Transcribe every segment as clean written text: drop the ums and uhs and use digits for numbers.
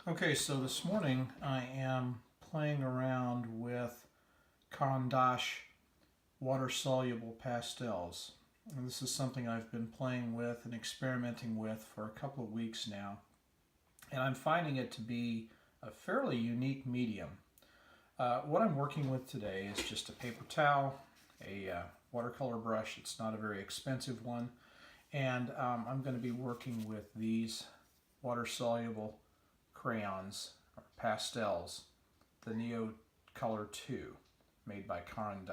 Okay, so this morning I am playing around with Caran water-soluble pastels. And this is something I've been playing with and experimenting with for a couple of weeks now. And I'm finding it to be a fairly unique medium. What I'm working with today is just a paper towel, a watercolor brush. It's not a very expensive one. And I'm going to be working with these water-soluble crayons or pastels, the Neo Color 2, made by Caran.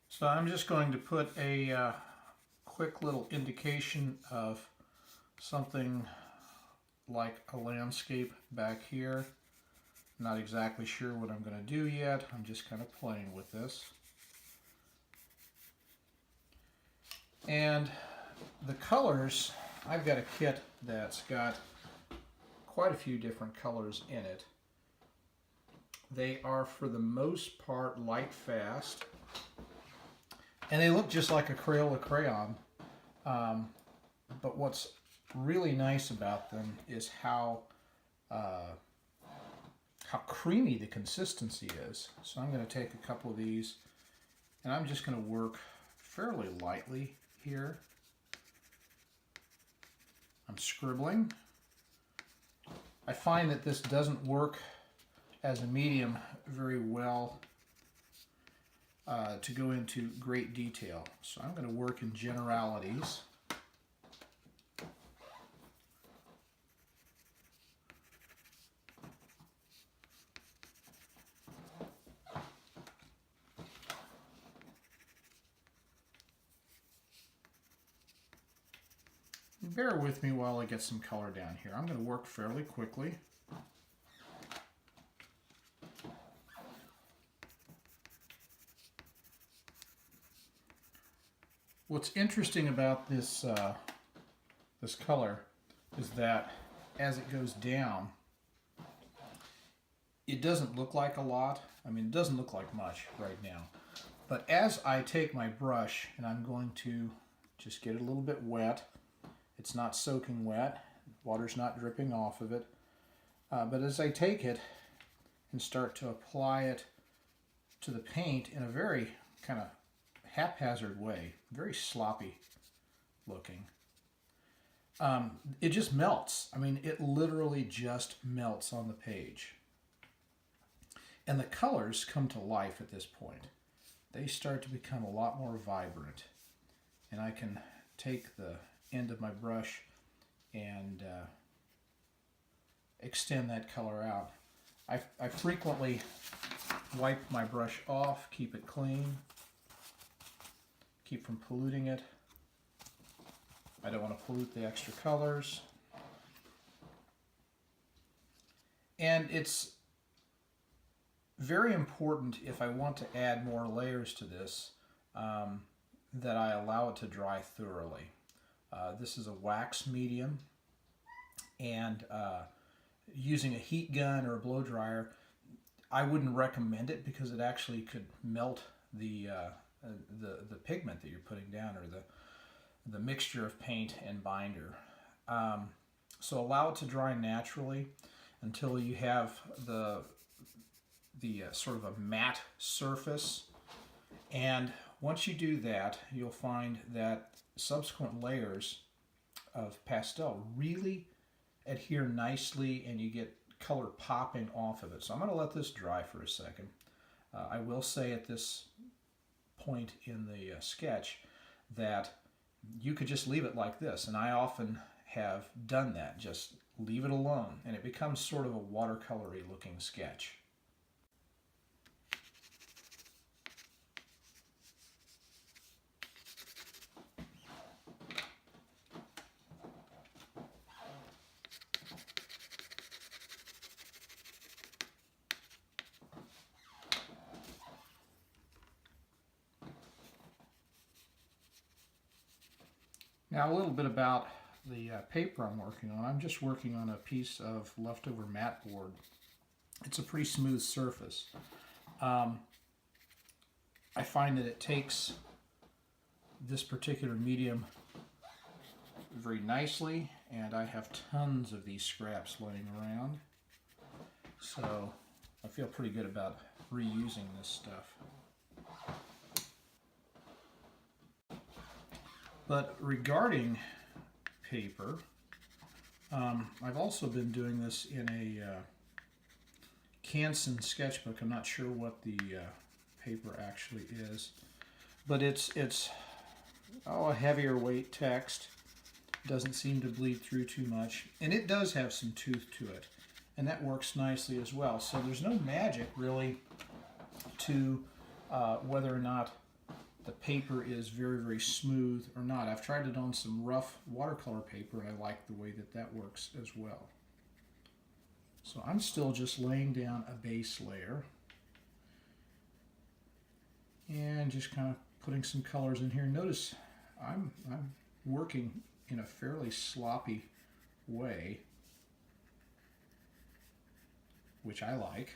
So I'm just going to put a quick little indication of something like a landscape back here. Not exactly sure what I'm going to do yet. I'm just kind of playing with this. And the colors, I've got a kit that's got quite a few different colors in it. They are for the most part light fast, and they look just like a Crayola crayon. But what's really nice about them is how creamy the consistency is. So I'm going to take a couple of these, and I'm just going to work fairly lightly here. I'm scribbling. I find that this doesn't work as a medium very well to go into great detail. So I'm going to work in generalities. Bear with me while I get some color down here. I'm going to work fairly quickly. What's interesting about this this color is that as it goes down, it doesn't look like a lot. I mean, it doesn't look like much right now. But as I take my brush and I'm going to just get it a little bit wet, it's not soaking wet, water's not dripping off of it. But as I take it and start to apply it to the paint in a very kind of haphazard way, very sloppy looking, it just melts. I mean, it literally just melts on the page. And the colors come to life at this point. They start to become a lot more vibrant. And I can take the end of my brush and extend that color out. I frequently wipe my brush off, keep it clean, keep from polluting it. I don't want to pollute the extra colors. And it's very important, if I want to add more layers to this, that I allow it to dry thoroughly. This is a wax medium, and using a heat gun or a blow dryer, I wouldn't recommend it because it actually could melt the pigment that you're putting down, or the mixture of paint and binder. So allow it to dry naturally until you have the sort of a matte surface. And once you do that, you'll find that subsequent layers of pastel really adhere nicely and you get color popping off of it. So I'm going to let this dry for a second. I will say at this point in the sketch that you could just leave it like this, and I often have done that. Just leave it alone and it becomes sort of a watercolory looking sketch. Now a little bit about the paper I'm working on. I'm just working on a piece of leftover mat board. It's a pretty smooth surface. I find that it takes this particular medium very nicely, and I have tons of these scraps laying around. So I feel pretty good about reusing this stuff. But regarding paper, I've also been doing this in a Canson sketchbook. I'm not sure what the paper actually is, but it's a heavier weight text. Doesn't seem to bleed through too much, and it does have some tooth to it, and that works nicely as well. So there's no magic really to whether or not the paper is very, very smooth or not. I've tried it on some rough watercolor paper, and I like the way that that works as well. So I'm still just laying down a base layer and just kind of putting some colors in here. Notice I'm working in a fairly sloppy way, which I like.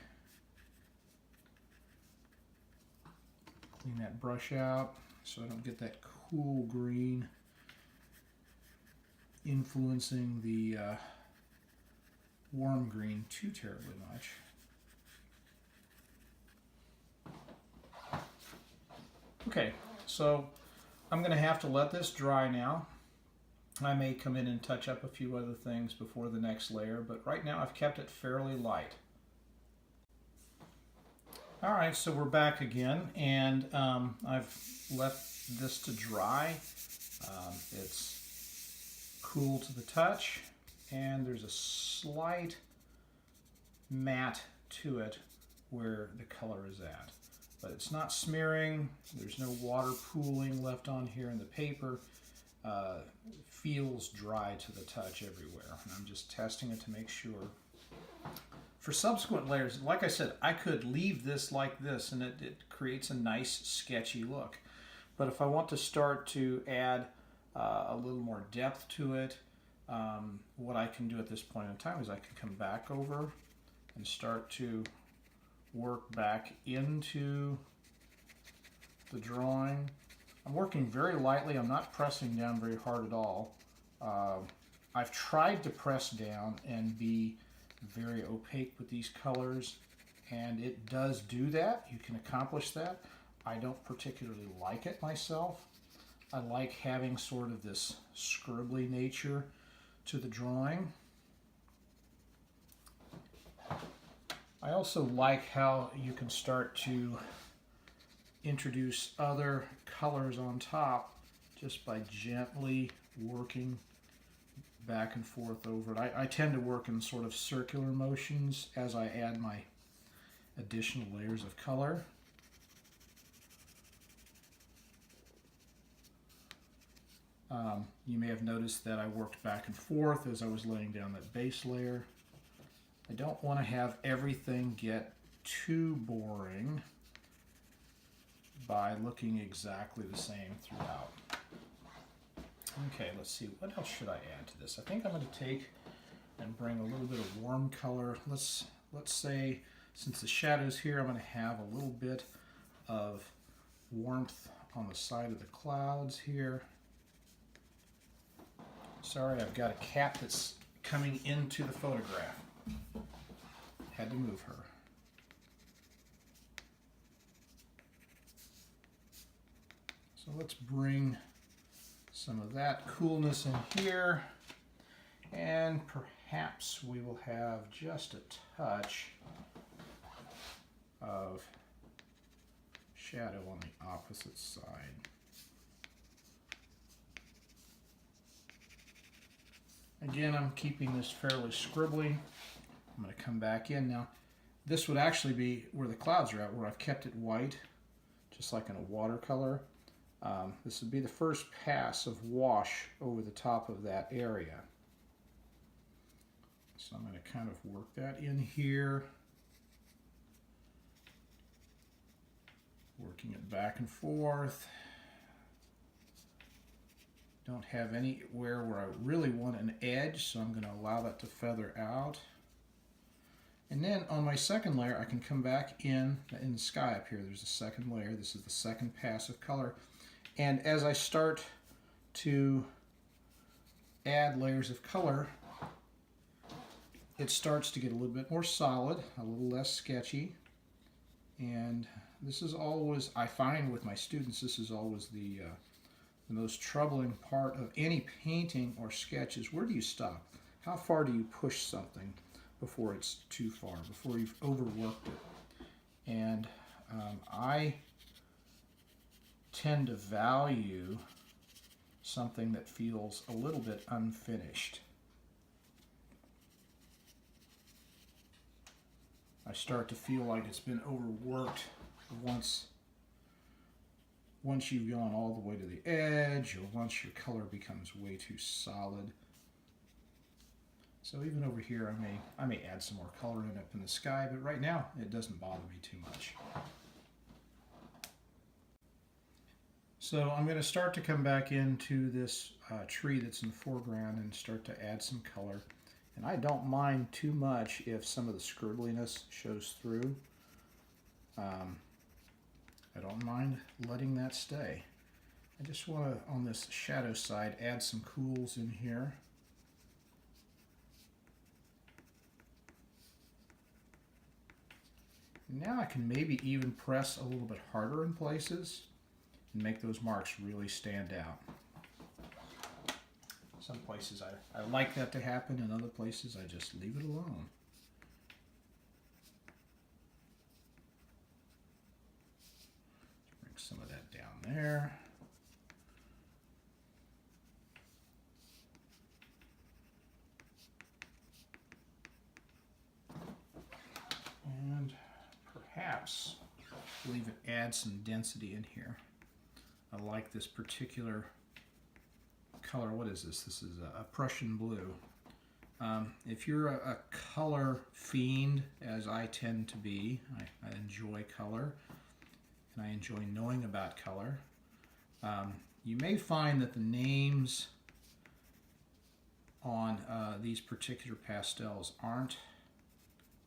Clean that brush out so I don't get that cool green influencing the warm green too terribly much. Okay, so I'm going to have to let this dry now. I may come in and touch up a few other things before the next layer, but right now I've kept it fairly light. Alright, so we're back again, and I've left this to dry. It's cool to the touch, and there's a slight matte to it where the color is at. But it's not smearing, there's no water pooling left on here in the paper. Feels dry to the touch everywhere, and I'm just testing it to make sure. For subsequent layers, like I said, I could leave this like this and it creates a nice sketchy look. But if I want to start to add a little more depth to it, what I can do at this point in time is I can come back over and start to work back into the drawing. I'm working very lightly. I'm not pressing down very hard at all. I've tried to press down and be very opaque with these colors, and it does do that. You can accomplish that. I don't particularly like it myself. I like having sort of this scribbly nature to the drawing. I also like how you can start to introduce other colors on top just by gently working back and forth over it. I tend to work in sort of circular motions as I add my additional layers of color. You may have noticed that I worked back and forth as I was laying down that base layer. I don't want to have everything get too boring by looking exactly the same throughout. Okay, let's see, what else should I add to this? I think I'm going to take and bring a little bit of warm color. Let's say, since the shadow's here, I'm going to have a little bit of warmth on the side of the clouds here. Sorry, I've got a cat that's coming into the photograph. Had to move her. So let's bring some of that coolness in here, and perhaps we will have just a touch of shadow on the opposite side. Again, I'm keeping this fairly scribbly. I'm going to come back in now. This would actually be where the clouds are at, where I've kept it white, just like in a watercolor. This would be the first pass of wash over the top of that area. So I'm going to kind of work that in here, working it back and forth. Don't have anywhere where I really want an edge, so I'm going to allow that to feather out. And then on my second layer, I can come back in the sky up here. There's a second layer. This is the second pass of color. And as I start to add layers of color, it starts to get a little bit more solid, a little less sketchy. And this is always, I find with my students, this is always the most troubling part of any painting or sketch is where do you stop? How far do you push something before it's too far, before you've overworked it? And I tend to value something that feels a little bit unfinished. I start to feel like it's been overworked once you've gone all the way to the edge, or once your color becomes way too solid. So even over here, I may add some more color in up in the sky, but right now it doesn't bother me too much. So I'm going to start to come back into this tree that's in the foreground and start to add some color. And I don't mind too much if some of the scribbliness shows through. I don't mind letting that stay. I just want to, on this shadow side, add some cools in here. Now I can maybe even press a little bit harder in places and make those marks really stand out. Some places I like that to happen, and other places I just leave it alone. Bring some of that down there. And perhaps we'll even add some density in here. I like this particular color. What is this? This is a Prussian blue. If you're a color fiend, as I tend to be, I enjoy color and I enjoy knowing about color. You may find that the names on these particular pastels aren't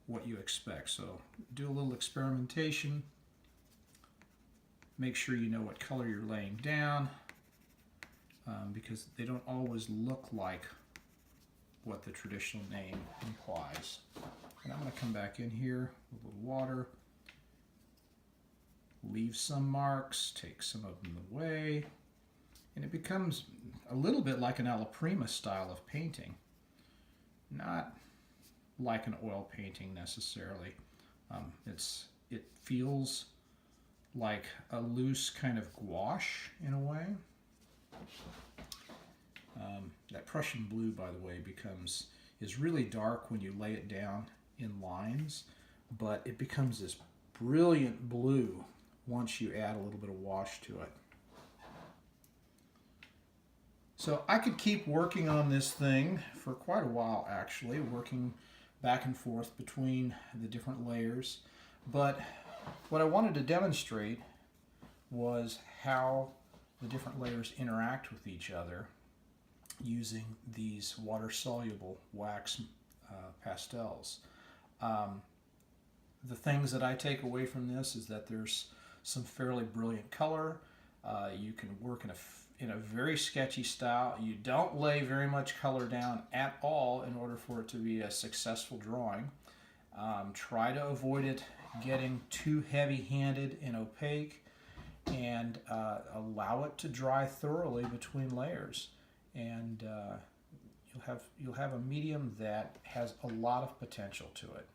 what you expect. So do a little experimentation. Make sure you know what color you're laying down, because they don't always look like what the traditional name implies. And I'm going to come back in here with a little water, leave some marks, take some of them away, and it becomes a little bit like an alla prima style of painting. Not like an oil painting necessarily. It feels like a loose kind of gouache in a way. That Prussian blue, by the way, is really dark when you lay it down in lines, but it becomes this brilliant blue once you add a little bit of wash to it. So I could keep working on this thing for quite a while, actually, working back and forth between the different layers, but what I wanted to demonstrate was how the different layers interact with each other using these water-soluble wax pastels. The things that I take away from this is that there's some fairly brilliant color. You can work in a very sketchy style. You don't lay very much color down at all in order for it to be a successful drawing. Try to avoid it getting too heavy-handed and opaque, and allow it to dry thoroughly between layers, and you'll have a medium that has a lot of potential to it.